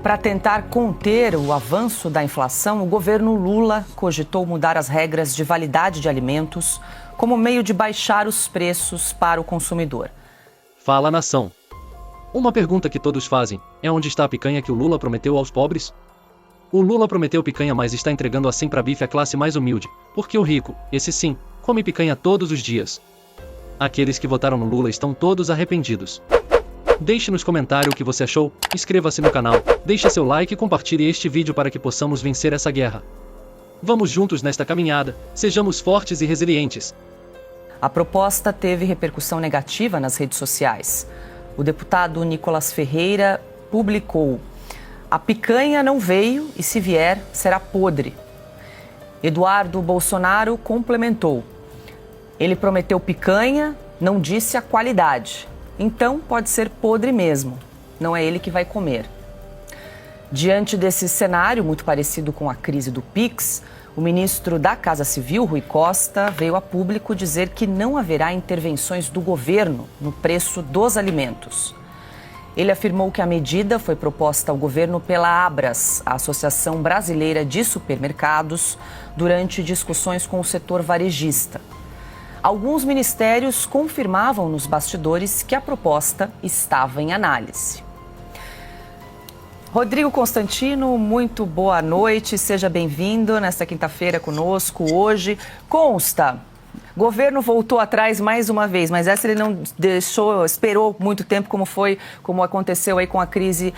Para tentar conter o avanço da inflação, o governo Lula cogitou mudar as regras de validade de alimentos como meio de baixar os preços para o consumidor. Fala, nação. Uma pergunta que todos fazem é: onde está a picanha que o Lula prometeu aos pobres? O Lula prometeu picanha, mas está entregando assim para bife a classe mais humilde, porque o rico, esse sim, come picanha todos os dias. Aqueles que votaram no Lula estão todos arrependidos. Deixe nos comentários o que você achou, inscreva-se no canal, deixe seu like e compartilhe este vídeo para que possamos vencer essa guerra. Vamos juntos nesta caminhada, sejamos fortes e resilientes. A proposta teve repercussão negativa nas redes sociais. O deputado Nicolas Ferreira publicou: "A picanha não veio e se vier, será podre." Eduardo Bolsonaro complementou: "Ele prometeu picanha, não disse a qualidade. Então pode ser podre mesmo, não é ele que vai comer." Diante desse cenário, muito parecido com a crise do Pix, o ministro da Casa Civil, Rui Costa, veio a público dizer que não haverá intervenções do governo no preço dos alimentos. Ele afirmou que a medida foi proposta ao governo pela Abras, a Associação Brasileira de Supermercados, durante discussões com o setor varejista. Alguns ministérios confirmavam nos bastidores que a proposta estava em análise. Rodrigo Constantino, muito boa noite, seja bem-vindo nesta quinta-feira conosco hoje. Consta, governo voltou atrás mais uma vez, mas essa ele não esperou muito tempo, como aconteceu aí com a crise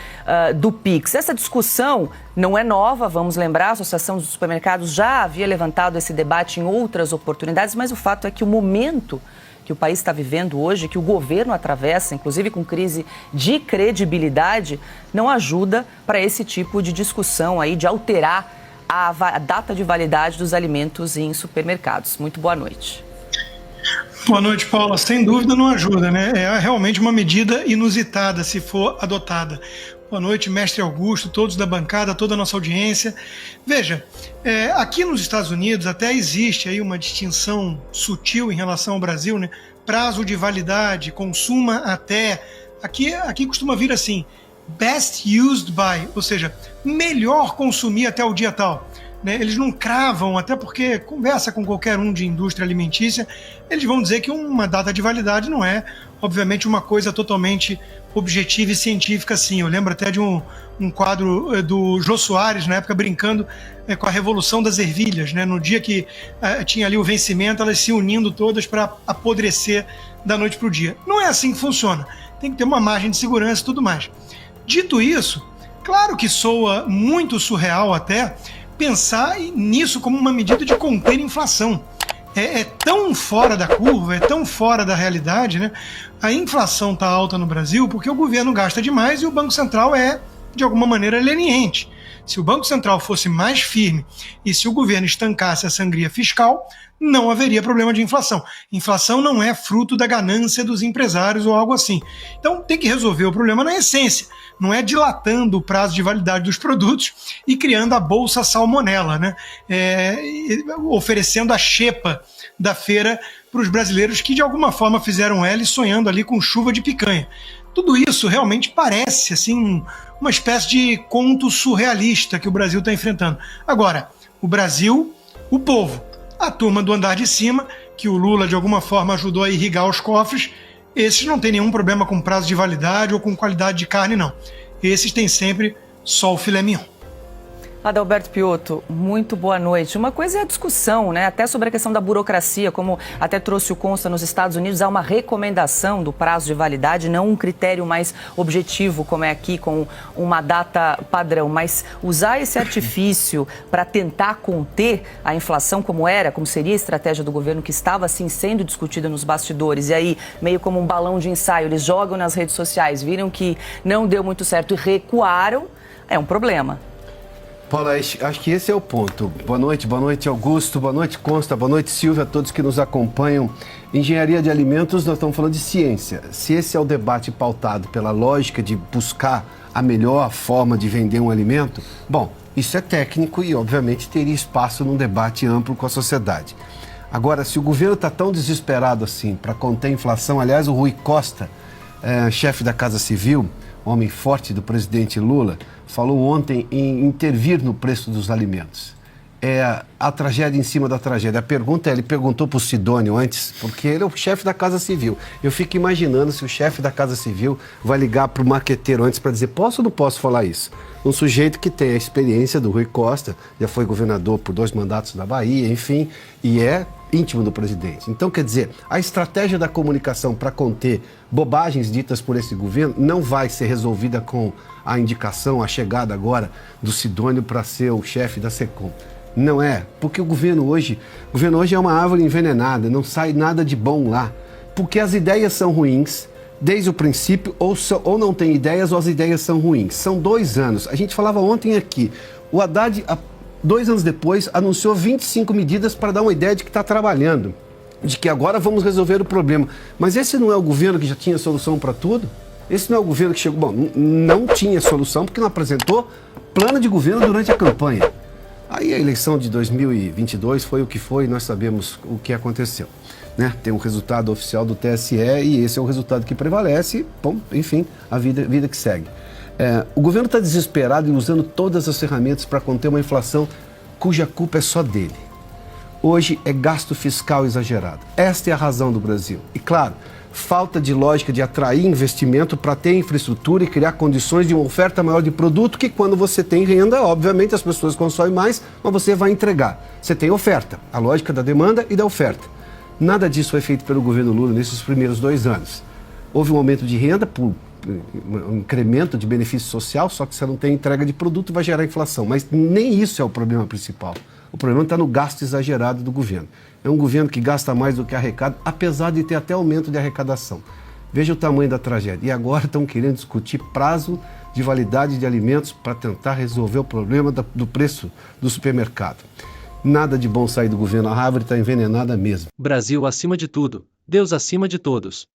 do Pix. Essa discussão não é nova, vamos lembrar, a Associação dos Supermercados já havia levantado esse debate em outras oportunidades, mas o fato é que o momento que o país está vivendo hoje, que o governo atravessa, inclusive com crise de credibilidade, não ajuda para esse tipo de discussão aí, de alterar a data de validade dos alimentos em supermercados. Muito boa noite. Boa noite, Paula. Sem dúvida não ajuda, né? É realmente uma medida inusitada se for adotada. Boa noite, mestre Augusto, todos da bancada, toda a nossa audiência. Veja, aqui nos Estados Unidos até existe aí uma distinção sutil em relação ao Brasil, né? Prazo de validade, consuma até. Aqui costuma vir assim, best used by, ou seja, melhor consumir até o dia tal. Eles não cravam, até porque conversa com qualquer um de indústria alimentícia, eles vão dizer que uma data de validade não é, obviamente, uma coisa totalmente objetiva e científica assim. Eu lembro até de um quadro do Jô Soares, na época, brincando com a Revolução das Ervilhas, né? No dia que tinha ali o vencimento, elas se unindo todas para apodrecer da noite para o dia. Não é assim que funciona. Tem que ter uma margem de segurança e tudo mais. Dito isso, claro que soa muito surreal até pensar nisso como uma medida de conter a inflação. É tão fora da curva, é tão fora da realidade, né? A inflação está alta no Brasil porque o governo gasta demais e o Banco Central é, de alguma maneira, leniente. Se o Banco Central fosse mais firme e se o governo estancasse a sangria fiscal, não haveria problema de inflação. Inflação não é fruto da ganância dos empresários ou algo assim. Então tem que resolver o problema na essência. Não é dilatando o prazo de validade dos produtos e criando a bolsa salmonela, né? Oferecendo a xepa da feira para os brasileiros que de alguma forma fizeram L sonhando ali com chuva de picanha. Tudo isso realmente parece assim uma espécie de conto surrealista que o Brasil está enfrentando. Agora, o Brasil, o povo, a turma do andar de cima, que o Lula de alguma forma ajudou a irrigar os cofres, esses não tem nenhum problema com prazo de validade ou com qualidade de carne, não. Esses têm sempre só o filé mignon. Adalberto Piotto, muito boa noite. Uma coisa é a discussão, né? Até sobre a questão da burocracia, como até trouxe o Consta nos Estados Unidos, há uma recomendação do prazo de validade, não um critério mais objetivo, como é aqui, com uma data padrão. Mas usar esse artifício para tentar conter a inflação, como seria a estratégia do governo, que estava assim sendo discutida nos bastidores, e aí, meio como um balão de ensaio, eles jogam nas redes sociais, viram que não deu muito certo e recuaram, é um problema. Paula, acho que esse é o ponto. Boa noite Augusto, boa noite Consta, boa noite Silvia, a todos que nos acompanham. Engenharia de alimentos, nós estamos falando de ciência. Se esse é o debate pautado pela lógica de buscar a melhor forma de vender um alimento, bom, isso é técnico e obviamente teria espaço num debate amplo com a sociedade. Agora, se o governo está tão desesperado assim para conter a inflação, aliás, o Rui Costa, chefe da Casa Civil, homem forte do presidente Lula, falou ontem em intervir no preço dos alimentos. É a tragédia em cima da tragédia. A pergunta é, ele perguntou para o Sidônio antes, porque ele é o chefe da Casa Civil. Eu fico imaginando se o chefe da Casa Civil vai ligar para o marqueteiro antes para dizer, posso ou não posso falar isso? Um sujeito que tem a experiência do Rui Costa, já foi governador por 2 mandatos na Bahia, enfim, e é íntimo do presidente. Então, quer dizer, a estratégia da comunicação para conter bobagens ditas por esse governo não vai ser resolvida com a indicação, a chegada agora do Sidônio para ser o chefe da SECOM. Não é, porque o governo hoje é uma árvore envenenada, não sai nada de bom lá, porque as ideias são ruins desde o princípio, ou não tem ideias ou as ideias são ruins. São 2 anos, a gente falava ontem aqui, o Haddad, 2 anos depois, anunciou 25 medidas para dar uma ideia de que está trabalhando, de que agora vamos resolver o problema. Mas esse não é o governo que já tinha solução para tudo? Esse não é o governo que chegou... Bom, não tinha solução porque não apresentou plano de governo durante a campanha. Aí a eleição de 2022 foi o que foi, nós sabemos o que aconteceu, né? Tem um resultado oficial do TSE e esse é o resultado que prevalece, bom, enfim, a vida que segue. O governo está desesperado e usando todas as ferramentas para conter uma inflação cuja culpa é só dele. Hoje é gasto fiscal exagerado. Esta é a razão do Brasil. E claro, falta de lógica de atrair investimento para ter infraestrutura e criar condições de uma oferta maior de produto que quando você tem renda, obviamente as pessoas consomem mais, mas você vai entregar. Você tem oferta, a lógica da demanda e da oferta. Nada disso foi feito pelo governo Lula nesses primeiros 2 anos. Houve um aumento de renda por um incremento de benefício social, só que você não tem entrega de produto, vai gerar inflação. Mas nem isso é o problema principal. O problema está no gasto exagerado do governo. É um governo que gasta mais do que arrecada, apesar de ter até aumento de arrecadação. Veja o tamanho da tragédia. E agora estão querendo discutir prazo de validade de alimentos para tentar resolver o problema do preço do supermercado. Nada de bom sair do governo, a árvore está envenenada mesmo. Brasil acima de tudo, Deus acima de todos.